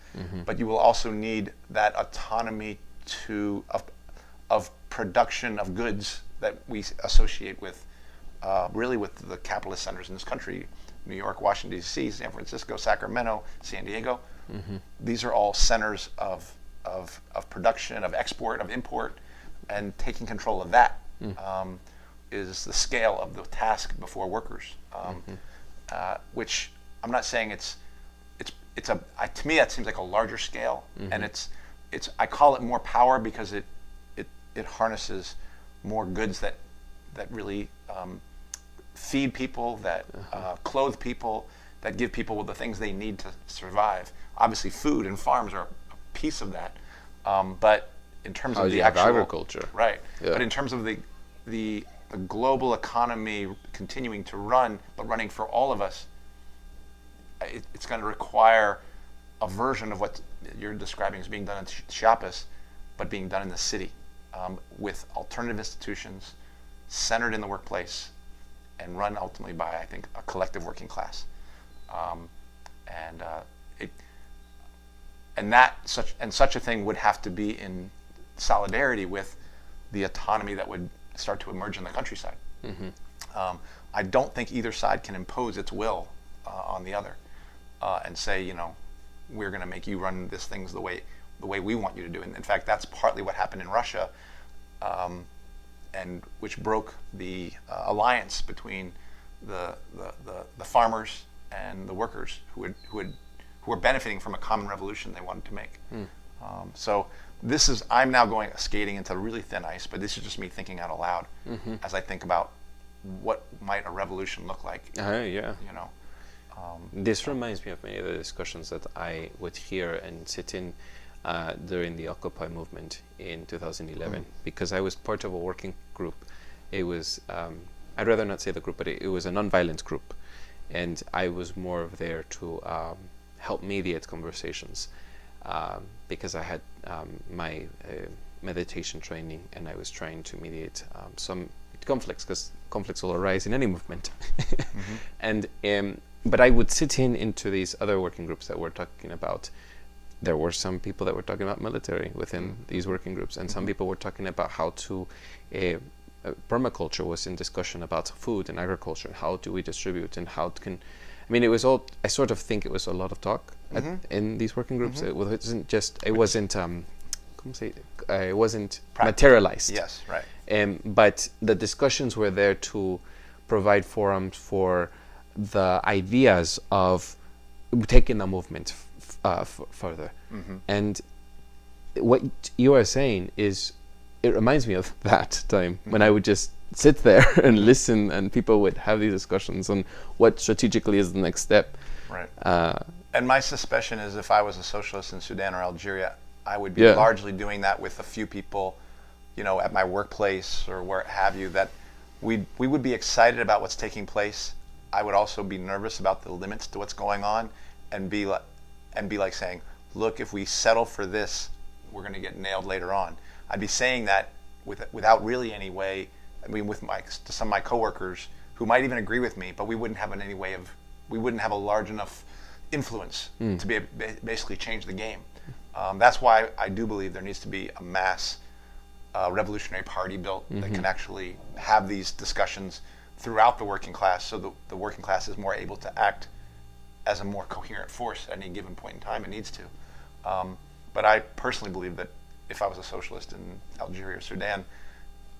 but you will also need that autonomy of production of goods that we associate with really with the capitalist centers in this country: New York, Washington D.C., San Francisco, Sacramento, San Diego. These are all centers of production, of export, of import, and taking control of that is the scale of the task before workers. Which I'm not saying to me that seems like a larger scale, and I call it more power because it harnesses more goods that really feed people, that clothe people, that give people the things they need to survive. Obviously, food and farms are a piece of that, but in terms of the actual agriculture, right? Yeah. But in terms of the global economy continuing to run, but running for all of us, it's going to require a version of what you're describing as being done in Chiapas, but being done in the city, with alternative institutions centered in the workplace and run ultimately by, I think, a collective working class. Such a thing would have to be in solidarity with the autonomy that would start to emerge in the countryside. I don't think either side can impose its will on the other and say, we're going to make you run these things the way we want you to do. And in fact, that's partly what happened in Russia, and which broke the alliance between the farmers and the workers who were benefiting from a common revolution they wanted to make. So I'm now skating into really thin ice, but this is just me thinking out aloud as I think about what might a revolution look like. This reminds me of many of the discussions that I would hear and sit in during the Occupy movement in 2011, because I was part of a working group. It was, I'd rather not say the group, but it was a non-violent group, and I was more of there to help mediate conversations, because I had my meditation training, and I was trying to mediate some conflicts, because conflicts will arise in any movement. And but I would sit into these other working groups that were talking about. There were some people that were talking about military within these working groups, and some people were talking about how to permaculture was in discussion about food and agriculture. How do we distribute, and how can it was all, I sort of think it was a lot of talk in these working groups. It wasn't ¿cómo se dice? It wasn't materialized. Yes, right. But the discussions were there to provide forums for the ideas of taking the movement further. And what you are saying is, it reminds me of that time when I would just sit there and listen, and people would have these discussions on what strategically is the next step. Right. And my suspicion is, if I was a socialist in Sudan or Algeria, I would be largely doing that with a few people, at my workplace or where have you, that we would be excited about what's taking place. I would also be nervous about the limits to what's going on, and be like saying, look, if we settle for this, we're going to get nailed later on. I'd be saying that without really any way. I mean, to some of my coworkers who might even agree with me, but we wouldn't have we wouldn't have a large enough influence to be basically change the game. That's why I do believe there needs to be a mass revolutionary party built that can actually have these discussions throughout the working class, so the working class is more able to act as a more coherent force at any given point in time. It needs to. But I personally believe that if I was a socialist in Algeria or Sudan,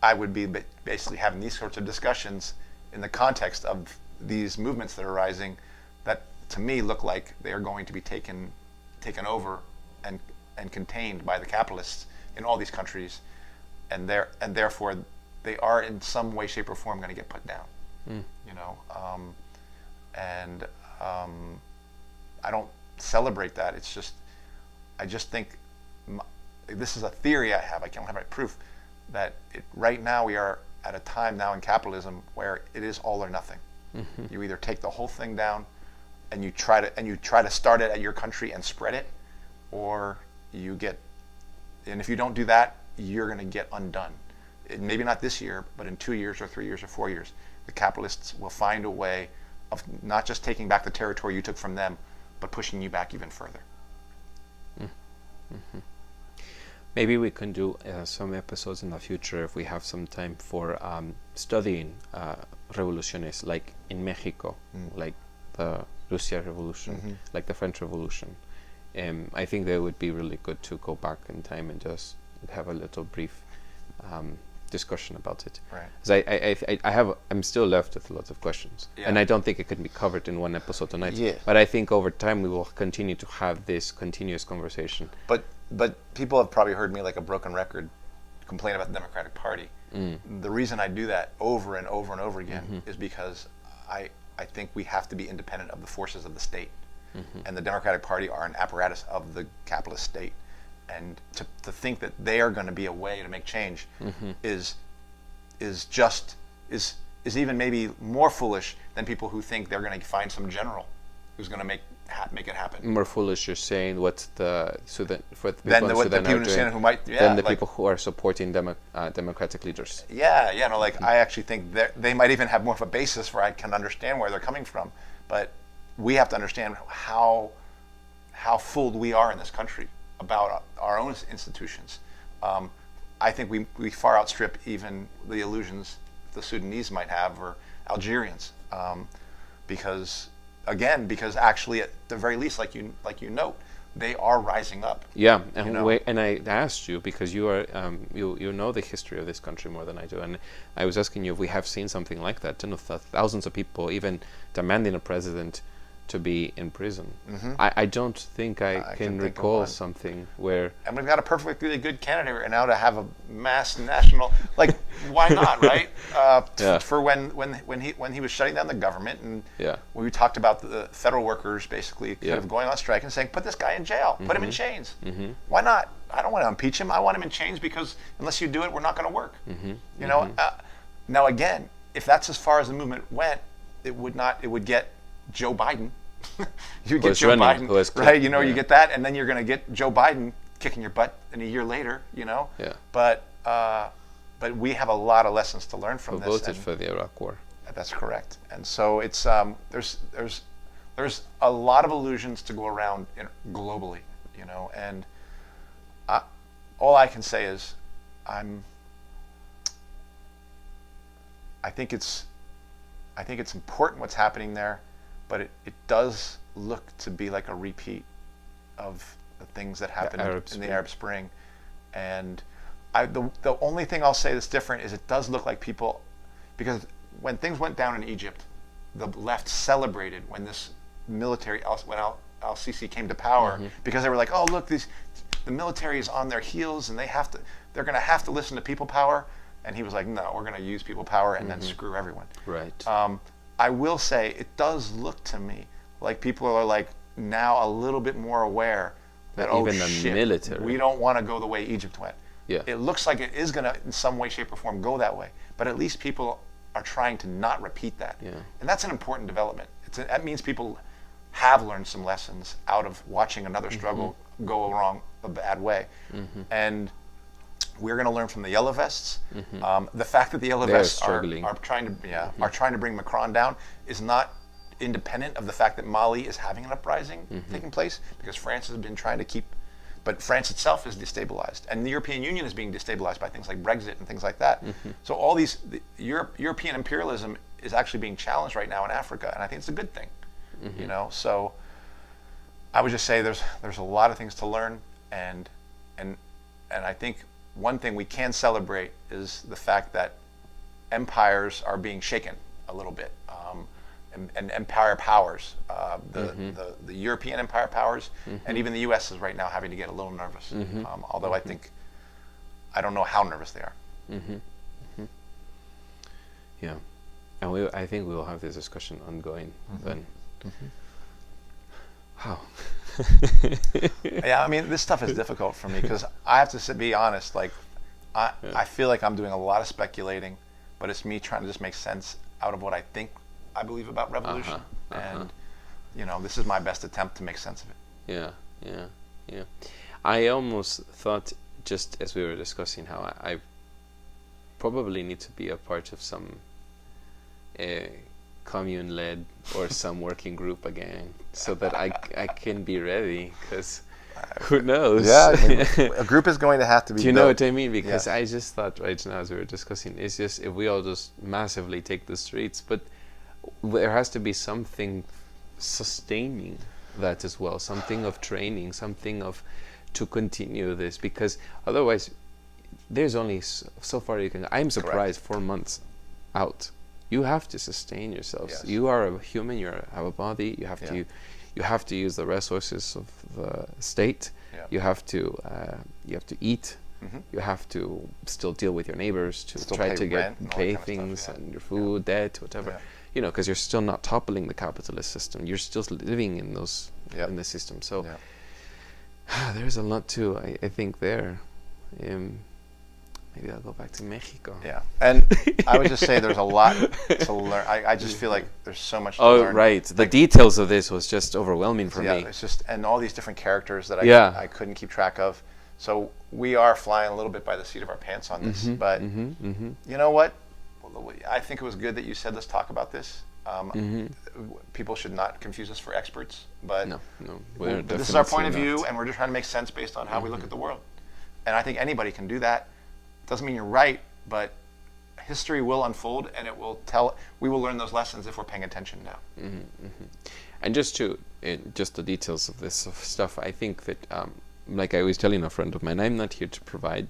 I would be basically having these sorts of discussions in the context of these movements that are rising, that to me look like they are going to be taken over and contained by the capitalists in all these countries, and therefore they are in some way, shape, or form going to get put down. I don't celebrate that. It's just, I just think this is a theory I have. I don't have any proof that right now we are at a time now in capitalism where it is all or nothing. You either take the whole thing down and you try to start it at your country and spread it, or and if you don't do that, you're going to get undone. Maybe not this year, but in 2 years or 3 years or 4 years, the capitalists will find a way of not just taking back the territory you took from them, but pushing you back even further. Maybe we can do some episodes in the future, if we have some time, for studying revolutions, like in Mexico, like the Russia Revolution, like the French Revolution. I think that would be really good to go back in time and just have a little brief discussion about it. Right. Because I'm still left with lots of questions, and I don't think it can be covered in one episode tonight. Yeah. But I think over time we will continue to have this continuous conversation. But people have probably heard me, like a broken record, complain about the Democratic Party. The reason I do that over and over and over again is because I think we have to be independent of the forces of the state. And the Democratic Party are an apparatus of the capitalist state. And to think that they are going to be a way to make change is even maybe more foolish than people who think they're going to find some general who's going to make it happen. More foolish, you're saying, what's the people who are supporting democratic leaders. I actually think they might even have more of a basis where I can understand where they're coming from. But we have to understand how fooled we are in this country about our own institutions. I think we far outstrip even the illusions the Sudanese might have, or Algerians, because actually, at the very least, like you note, they are rising up. Yeah, and I asked you because you are you know the history of this country more than I do, and I was asking you if we have seen something like that. Thousands of people even demanding a president to be in prison. I don't think I can recall something where. And we've got a perfectly good candidate right now to have a mass national. Like, why not, right? For when he was shutting down the government, and when we talked about the federal workers basically kind of going on strike and saying, put this guy in jail, put him in chains. Why not? I don't want to impeach him. I want him in chains because unless you do it, we're not going to work. Now again, if that's as far as the movement went, it would get Joe Biden. You get Joe Biden, right? You get that, and then you're going to get Joe Biden kicking your butt in a year later. But we have a lot of lessons to learn from this. Voted for the Iraq War. That's correct. And so it's there's a lot of illusions to go around globally, and all I can say is I think it's important what's happening there. But it does look to be like a repeat of the things that happened in the Arab Spring. And the only thing I'll say that's different is it does look like people, because when things went down in Egypt, the left celebrated when this military, when Al-Sisi came to power, because they were like, oh look, the military is on their heels and they're going to have to listen to people power. And he was like, no, we're going to use people power and then screw everyone. Right. I will say it does look to me like people are like now a little bit more aware that even oh the shit, military, we don't want to go the way Egypt went. Yeah. It looks like it is going to in some way, shape, or form go that way, but at least people are trying to not repeat that. Yeah. And that's an important development. That means people have learned some lessons out of watching another struggle go wrong a bad way. And we're going to learn from the yellow vests. The fact that the yellow vests are trying to are trying to bring Macron down is not independent of the fact that Mali is having an uprising taking place, because France has been trying to keep, but France itself is destabilized, and the European Union is being destabilized by things like Brexit and things like that. So all these European imperialism is actually being challenged right now in Africa, and I think it's a good thing. You know, so I would just say there's a lot of things to learn, and I think one thing we can celebrate is the fact that empires are being shaken a little bit, and empire powers, the European empire powers, and even the U.S. is right now having to get a little nervous. Although I don't know how nervous they are. Yeah, and I think we will have this discussion ongoing then. How? Yeah, I mean, this stuff is difficult for me because I have to be honest. Like, I feel like I'm doing a lot of speculating, but it's me trying to just make sense out of what I believe about revolution, and you know, this is my best attempt to make sense of it. Yeah. I almost thought, just as we were discussing, how I probably need to be a part of some commune-led or some working group again, so that I can be ready, because who knows? Yeah, a group is going to have to be. Do you know what I mean? Because I just thought right now, as we were discussing, it's just if we all just massively take the streets, but there has to be something sustaining that as well, something of training, something of to continue this, because otherwise there's only so far you can. I'm surprised. 4 months out, you have to sustain yourselves. Yes. You are a human. You have a body. You have to use the resources of the state. Yeah. You have to eat. You have to still deal with your neighbors, to still try to pay things and your food, debt, whatever. Yeah. You know, because you're still not toppling the capitalist system. You're still living in those in the system. So there's a lot to I think there. Maybe I'll go back to Mexico. Yeah, and I would just say there's a lot to learn. I just feel like there's so much to learn. Oh, right. The details of this was just overwhelming for me. Yeah, it's just, and all these different characters that I couldn't keep track of. So we are flying a little bit by the seat of our pants on this. But you know what? I think it was good that you said, let's talk about this. People should not confuse us for experts. But, but this is our point of view, and we're just trying to make sense based on how we look at the world. And I think anybody can do that. Doesn't mean you're right, but history will unfold, and it will tell. We will learn those lessons if we're paying attention now. And just the details of this stuff, I think that, like I was telling a friend of mine, I'm not here to provide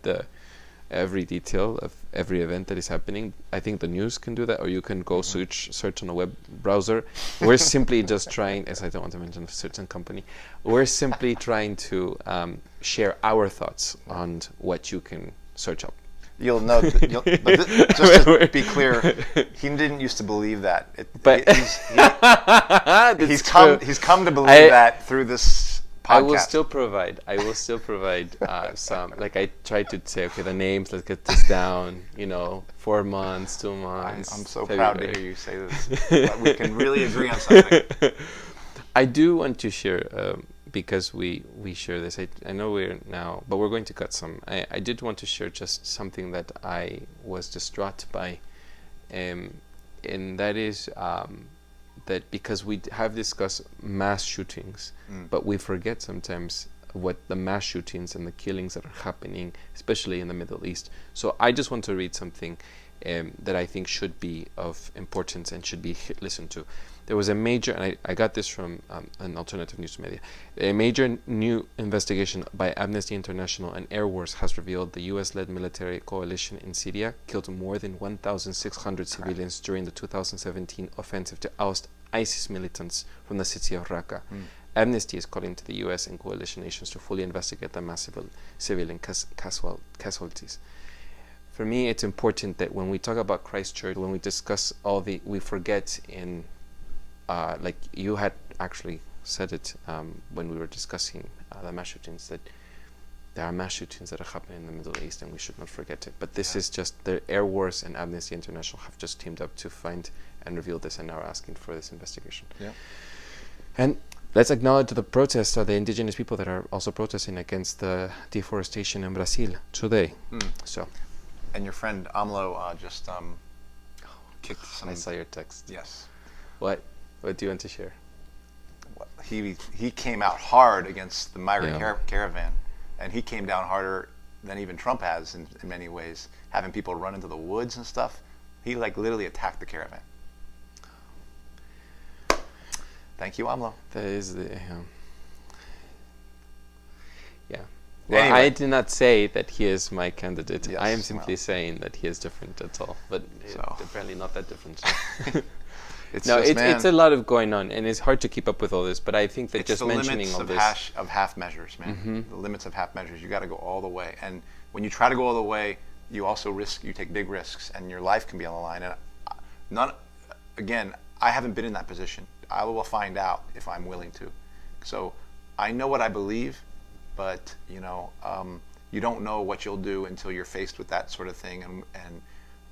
every detail of every event that is happening. I think the news can do that, or you can go search on a web browser. We're simply just trying, as I don't want to mention a certain company, we're simply trying to share our thoughts on what you can search up. You'll know, but just to be clear, he didn't used to believe that. He's come to believe that through this podcast. I will still provide some. Like I tried to say, okay, the names. Let's get this down. 4 months, 2 months. I'm so proud to hear you say this. We can really agree on something. I do want to share. Because we share this, I know but we're going to cut some. I did want to share just something that I was distraught by, and that is that because we have discussed mass shootings, but we forget sometimes what the mass shootings and the killings that are happening, especially in the Middle East. So I just want to read something that I think should be of importance and should be listened to. there was a major, and I got this from an alternative news media, a major new investigation by Amnesty International and Air Wars has revealed the US-led military coalition in Syria killed more than 1,600 civilians during the 2017 offensive to oust ISIS militants from the city of Raqqa. Amnesty is calling to the US and coalition nations to fully investigate the massive civilian casualties. For me, it's important that when we talk about Christchurch, when we discuss we forget in, like you had actually said it when we were discussing the mass shootings, that there are mass shootings that are happening in the Middle East and we should not forget it. But this is just, the Air Wars and Amnesty International have just teamed up to find and reveal this and are asking for this investigation. Yeah. And let's acknowledge the protests of the indigenous people that are also protesting against the deforestation in Brazil today. So. And your friend AMLO just kicked some. I saw your text. Yes. What do you want to share? He came out hard against the migrant caravan, and he came down harder than even Trump has in many ways, having people run into the woods and stuff. He like literally attacked the caravan. Thank you, AMLO. That is the yeah. Well, Anyway. I did not say that he is my candidate. Yes, I am simply saying that he is different. That's all. But apparently not that different. So. It's a lot of going on, and it's hard to keep up with all this. But I think that just mentioning all this. It's the limits of half measures, man. The limits of half measures. You got to go all the way, and when you try to go all the way, you also you take big risks, and your life can be on the line. And again, I haven't been in that position. I will find out if I'm willing to. So I know what I believe, but you don't know what you'll do until you're faced with that sort of thing.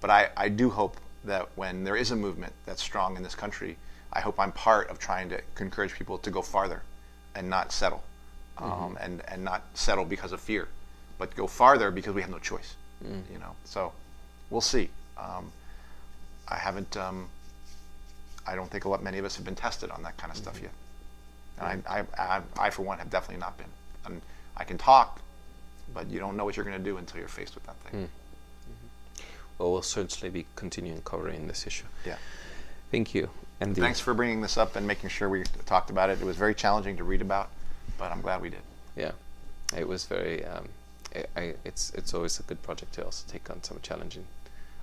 But I do hope that when there is a movement that's strong in this country, I hope I'm part of trying to encourage people to go farther and not settle, and not settle because of fear, but go farther because we have no choice. So we'll see. I haven't. I don't think many of us have been tested on that kind of stuff yet, and I for one have definitely not been. And I can talk, but you don't know what you're going to do until you're faced with that thing. Well, we'll certainly be continuing covering this issue. Yeah. Thank you. And thanks for bringing this up and making sure we talked about it. It was very challenging to read about, but I'm glad we did. Yeah, it was very. It's always a good project to also take on some challenging.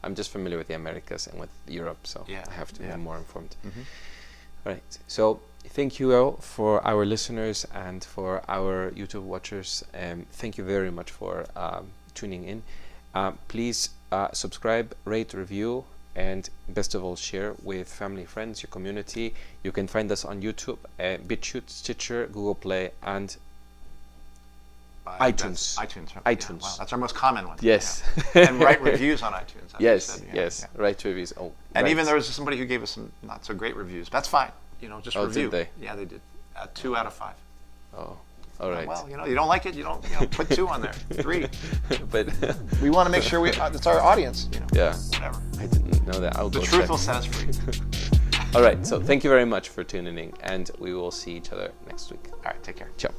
I'm just familiar with the Americas and with Europe, so I have to be more informed. All right. So thank you all for our listeners and for our YouTube watchers. Thank you very much for tuning in. Please subscribe, rate, review, and best of all, share with family, friends, your community. You can find us on YouTube, BitChute, Stitcher, Google Play, and iTunes. iTunes. Right? iTunes. Yeah, wow, that's our most common one. Yes. Yeah. And write reviews on iTunes. Yes. Write reviews. Oh, and right. even there was somebody who gave us some not so great reviews. That's fine. Just review. Did they? Yeah, they did. 2 out of 5. Oh, all right. Well, you don't like it, you don't put 2 on there. 3. But we want to make sure it's our audience. Yeah. Whatever. I didn't know that. The truth will set us free. All right. So thank you very much for tuning in, and we will see each other next week. All right. Take care. Ciao.